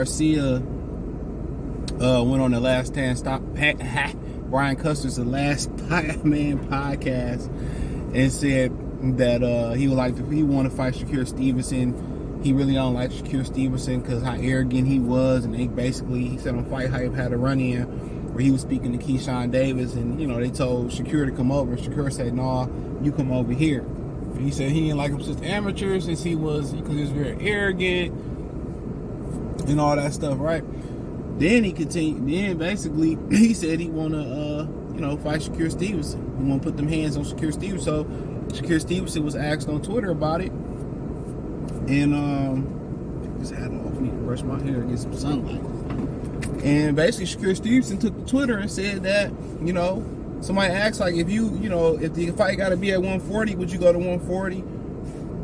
Garcia went on the Last Stand Stop. Brian Custer's The Last Man podcast, and said that he want to fight Shakur Stevenson. He really don't like Shakur Stevenson because how arrogant he was, and he said on Fight Hype had a run-in where he was speaking to Keyshawn Davis, and they told Shakur to come over. Shakur said, "No, you come over here." And he said he didn't like him since amateur, because he was very arrogant and all that stuff, right? Then he continued. Then basically he said he want to fight Shakur Stevenson. He want to put them hands on Shakur Stevenson. So Shakur Stevenson was asked on Twitter about it, and just had off. I need to brush my hair and get some sunlight. And basically Shakur Stevenson took to Twitter and said that somebody asked, like, if the fight got to be at 140, would you go to 140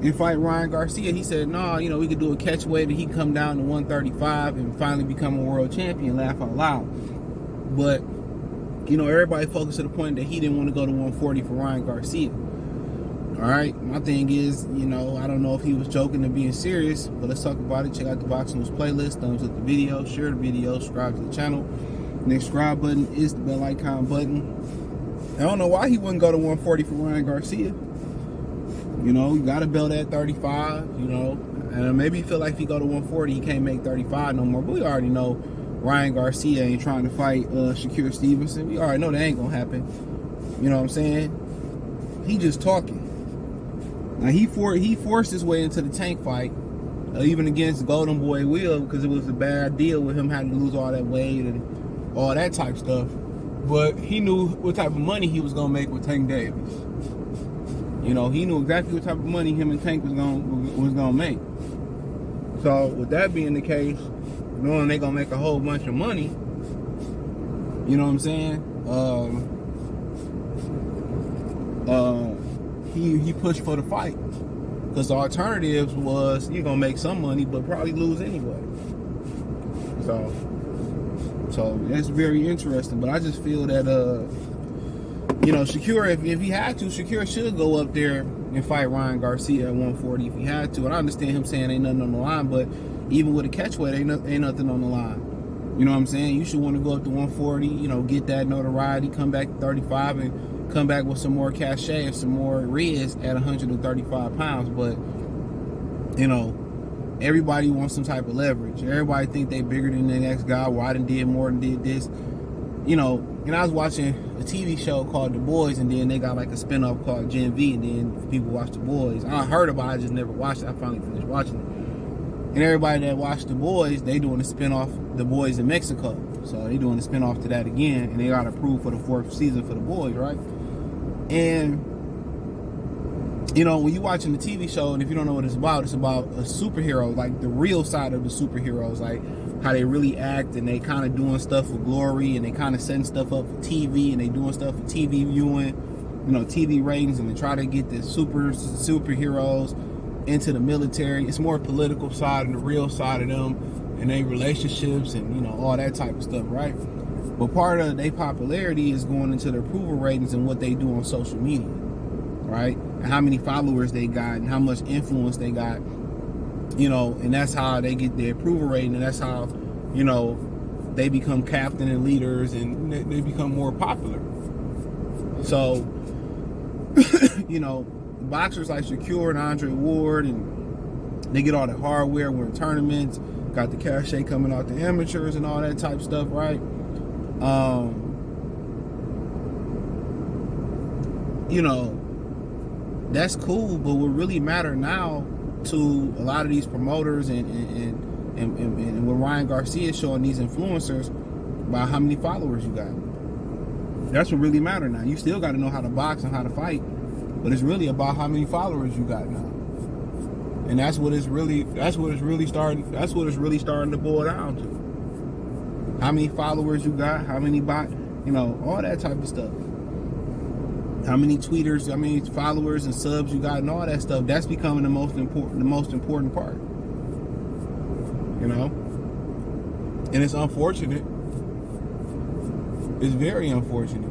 and fight Ryan Garcia? He said, no, we could do a catch weight and he come down to 135 and finally become a world champion. Laugh out loud. But everybody focused to the point that he didn't want to go to 140 for Ryan Garcia. All right, my thing is, I don't know if he was joking or being serious, but let's talk about it. Check out the Boxing News playlist, thumbs up the video, share the video, subscribe to the channel. The next subscribe button is the bell icon button. I don't know why he wouldn't go to 140 for Ryan Garcia. You got a belt at 35, and maybe he feel like if he go to 140, he can't make 35 no more. But we already know Ryan Garcia ain't trying to fight Shakur Stevenson. We already know that ain't gonna happen. You know what I'm saying? He just talking. Now he forced his way into the Tank fight, even against Golden Boy Will, because it was a bad deal with him having to lose all that weight and all that type of stuff. But he knew what type of money he was gonna make with Tank Davis. He knew exactly what type of money him and Tank was gonna make. So with that being the case, knowing they gonna make a whole bunch of money, you know what I'm saying? He pushed for the fight, because the alternatives was you're gonna make some money but probably lose anyway. So that's very interesting. But I just feel that Shakur, if he had to, Shakur should go up there and fight Ryan Garcia at 140 if he had to. And I understand him saying ain't nothing on the line, but even with a catchweight, ain't nothing on the line. You know what I'm saying? You should want to go up to 140, get that notoriety, come back to 35, and come back with some more cachet and some more riz at 135 pounds. But, everybody wants some type of leverage. Everybody think they bigger than the next guy. Well, I done did more than did this. And I was watching a TV show called The Boys, and then they got like a spinoff called Gen V, and then people watch The Boys. I heard about it, I just never watched it. I finally finished watching it. And everybody that watched The Boys, they doing a spinoff, The Boys in Mexico. So they doing a spinoff to that again, and they got approved for the 4th season for The Boys, right? And when you watching the TV show, and if you don't know what it's about a superhero, like the real side of the superheroes, like how they really act, and they kind of doing stuff for glory, and they kind of setting stuff up for TV, and they doing stuff for TV viewing, TV ratings, and they try to get the superheroes into the military. It's more political side and the real side of them, and their relationships, and all that type of stuff, right? But part of their popularity is going into their approval ratings and what they do on social media, right? And how many followers they got and how much influence they got, and that's how they get their approval rating, and that's how, they become captain and leaders, and they become more popular. So, boxers like Shakur and Andre Ward, and they get all the hardware, we're in tournaments, got the cachet coming out the amateurs and all that type of stuff, right? That's cool, but what really matter now to a lot of these promoters and what Ryan Garcia is showing these influencers about how many followers you got. That's what really matter now. You still got to know how to box and how to fight, but it's really about how many followers you got now. And that's what it's really starting to boil down to. How many followers you got, how many all that type of stuff. How many tweeters, how many followers and subs you got, and all that stuff. That's becoming the most important part. And it's unfortunate. It's very unfortunate.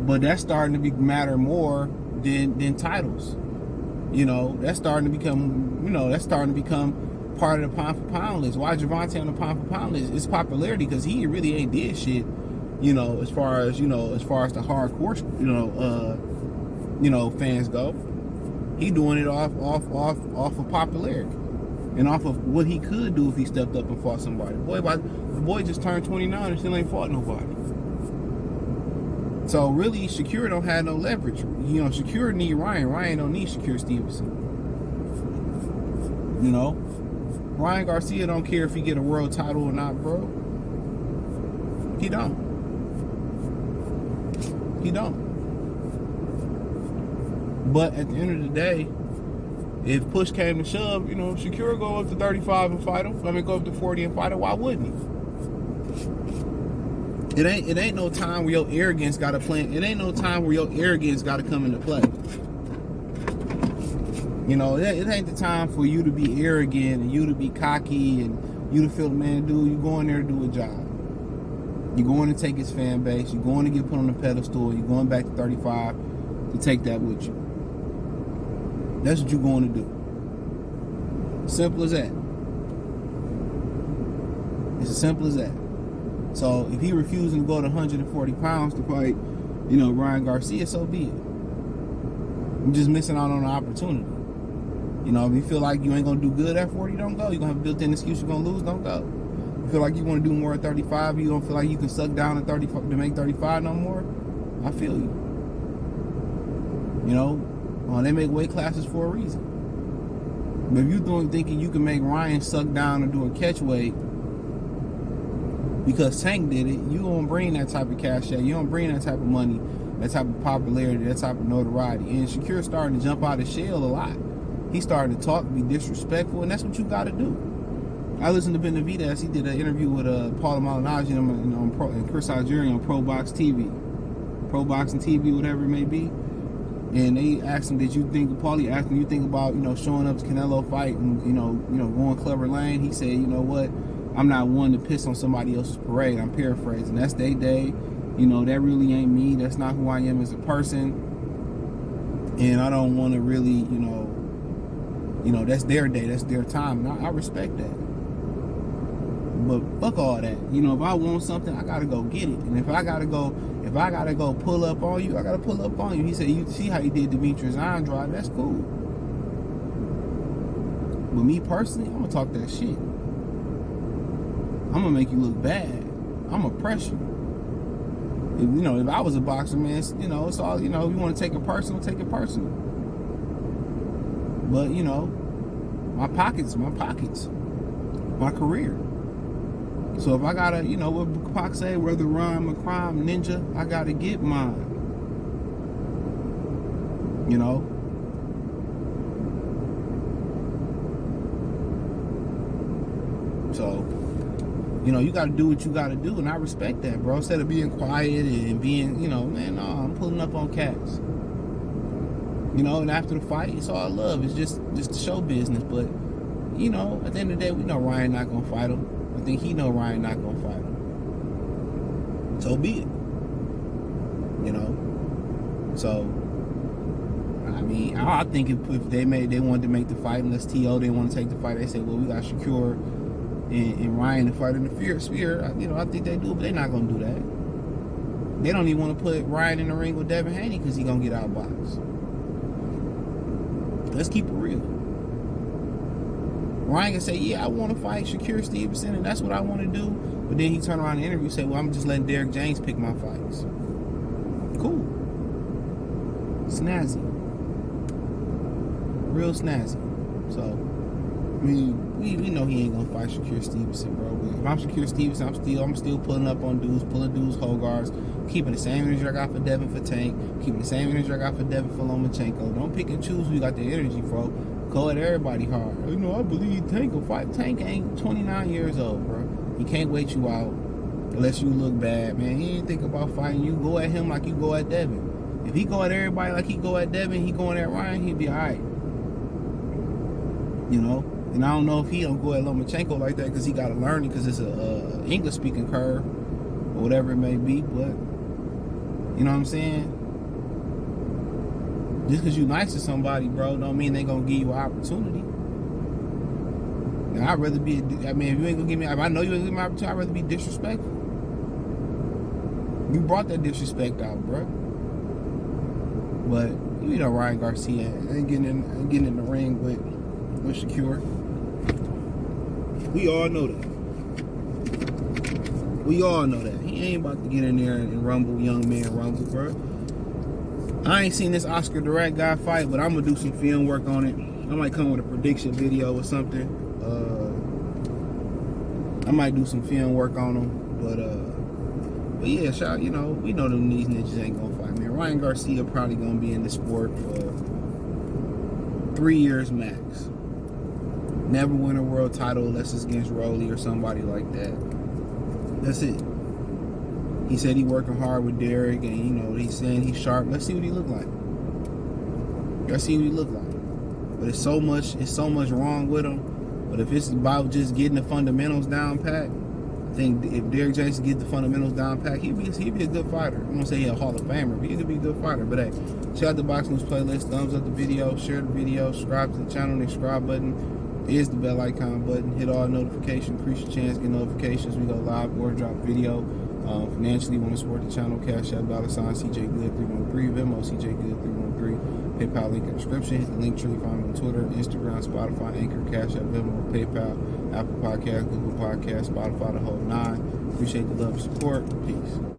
But that's starting to matter more than titles. That's starting to become part of the pound for pound list. Why Gervonta on the pound for pound list? It's popularity because he really ain't did shit, as far as the hardcore, fans go. He doing it off of popularity and off of what he could do if he stepped up and fought somebody. The boy just turned 29 and still ain't fought nobody. So really, Shakur don't have no leverage. Shakur need Ryan. Ryan don't need Shakur Stevenson. Ryan Garcia don't care if he get a world title or not, bro. He don't. But at the end of the day, if push came to shove, Shakur go up to 35 and fight him. Go up to 40 and fight him. Why wouldn't he? It ain't no time where your arrogance gotta play. It ain't no time where your arrogance gotta come into play. It ain't the time for you to be arrogant and you to be cocky and you to feel, man, dude, you going there to do a job. You're going to take his fan base. You're going to get put on the pedestal. You're going back to 35 to take that with you. That's what you're going to do. Simple as that. It's as simple as that. So if he refusing to go to 140 pounds to fight, Ryan Garcia, so be it. You're just missing out on an opportunity. If you feel like you ain't gonna do good at 40, don't go. You're gonna have a built-in excuse you're gonna lose, don't go. You feel like you want to do more at 35, you don't feel like you can suck down at 35 to make 35 no more, I feel you. They make weight classes for a reason. But if you thinking you can make Ryan suck down and do a catch weight because Tank did it, you don't bring that type of cash out. You don't bring that type of money, that type of popularity, that type of notoriety. And Shakur's starting to jump out of shell a lot. He's starting to talk, be disrespectful, and that's what you got to do. I listened to Benavidez. He did an interview with Paul Malignaggi and Chris Algieri on Pro Boxing TV, whatever it may be. And they asked him, Paulie asked him, you think about, showing up to Canelo fight and, going Clubber Lane? He said, you know what? I'm not one to piss on somebody else's parade. I'm paraphrasing. That's their day. That really ain't me. That's not who I am as a person. And I don't want to really, that's their day. That's their time. And I respect that. But fuck all that. If I want something, I gotta go get it. And if I gotta go pull up on you, I gotta pull up on you. He said, you see how you did Demetrius Andrade? That's cool. But me personally, I'm gonna talk that shit. I'm gonna make you look bad. I'm gonna press you. If I was a boxer, man, it's all, if you want to take it personal, take it personal. But, my pockets, my career. So if I gotta, what Pac say, whether rhyme or crime, ninja, I gotta get mine. So, you gotta do what you gotta do, and I respect that, bro. Instead of being quiet and being, man, no, I'm pulling up on cats. And after the fight, it's all love. It's just the show business. But, at the end of the day, we know Ryan not gonna fight him. I think he know Ryan not gonna fight him. So be it. So, I think if they wanted to make the fight, unless T.O. they want to take the fight, they say, well, we got Shakur and Ryan to fight in the sphere. I think they do, but they're not gonna do that. They don't even want to put Ryan in the ring with Devin Haney because he's gonna get outboxed. Let's keep it real. Ryan can say, yeah, I want to fight Shakur Stevenson, and that's what I want to do. But then he turn around in the interview and say, well, I'm just letting Derrick James pick my fights. Cool. Snazzy. Real snazzy. So, we know he ain't gonna fight Shakur Stevenson, bro. But if I'm Shakur Stevenson, I'm still pulling up on dudes, pulling dudes, whole guards, keeping the same energy I got for Devin for Tank, keeping the same energy I got for Devin for Lomachenko. Don't pick and choose who you got the energy for. Go at everybody hard. I believe Tank will fight. Tank ain't 29 years old, bro. He can't wait you out unless you look bad, man. He ain't think about fighting you. Go at him like you go at Devin. If he go at everybody like he go at Devin, he going at Ryan, he'd be all right. And I don't know if he don't go at Lomachenko like that because he got to learn it because it's a English-speaking curve or whatever it may be. But, you know what I'm saying? Just because you nice to somebody, bro, don't mean they going to give you an opportunity. Now, I'd rather be, I mean, if you ain't gonna give me, if I know you ain't gonna give me an opportunity, I'd rather be disrespectful. You brought that disrespect out, bro. But, you know, Ryan Garcia ain't getting in the ring with Shakur. We all know that. We all know that. He ain't about to get in there and rumble, young man rumble, bro. I ain't seen this Oscar Direct guy fight, but I'm gonna do some film work on it. I might come with a prediction video or something. I might do some film work on him, but yeah, shout, you know, we know them these ninjas ain't gonna fight, man. Ryan Garcia probably gonna be in the sport for 3 years max. Never win a world title unless it's against Rolly or somebody like that. That's it. He said he working hard with Derek, and you know he's saying he's sharp. Let's see what he look like. Let's see what he look like. But it's so much wrong with him. But if it's about just getting the fundamentals down pat, I think if Derek Jason get the fundamentals down pat, he'd be a good fighter. I'm gonna say he's a Hall of Famer, but he could be a good fighter. But hey, check out the Box News playlist, thumbs up the video, share the video, subscribe to the channel. The subscribe button is the bell icon button. Hit all notifications, increase your chance, get notifications. We go live or drop video. Financially, want to support the channel, Cash App, $CJ Good 313, Venmo CJ Good 313, PayPal link in the description. Hit the link tree, find me on Twitter, Instagram, Spotify, Anchor, Cash App, Venmo, PayPal, Apple Podcasts, Google Podcasts, Spotify, the whole 9. Appreciate the love and support. Peace.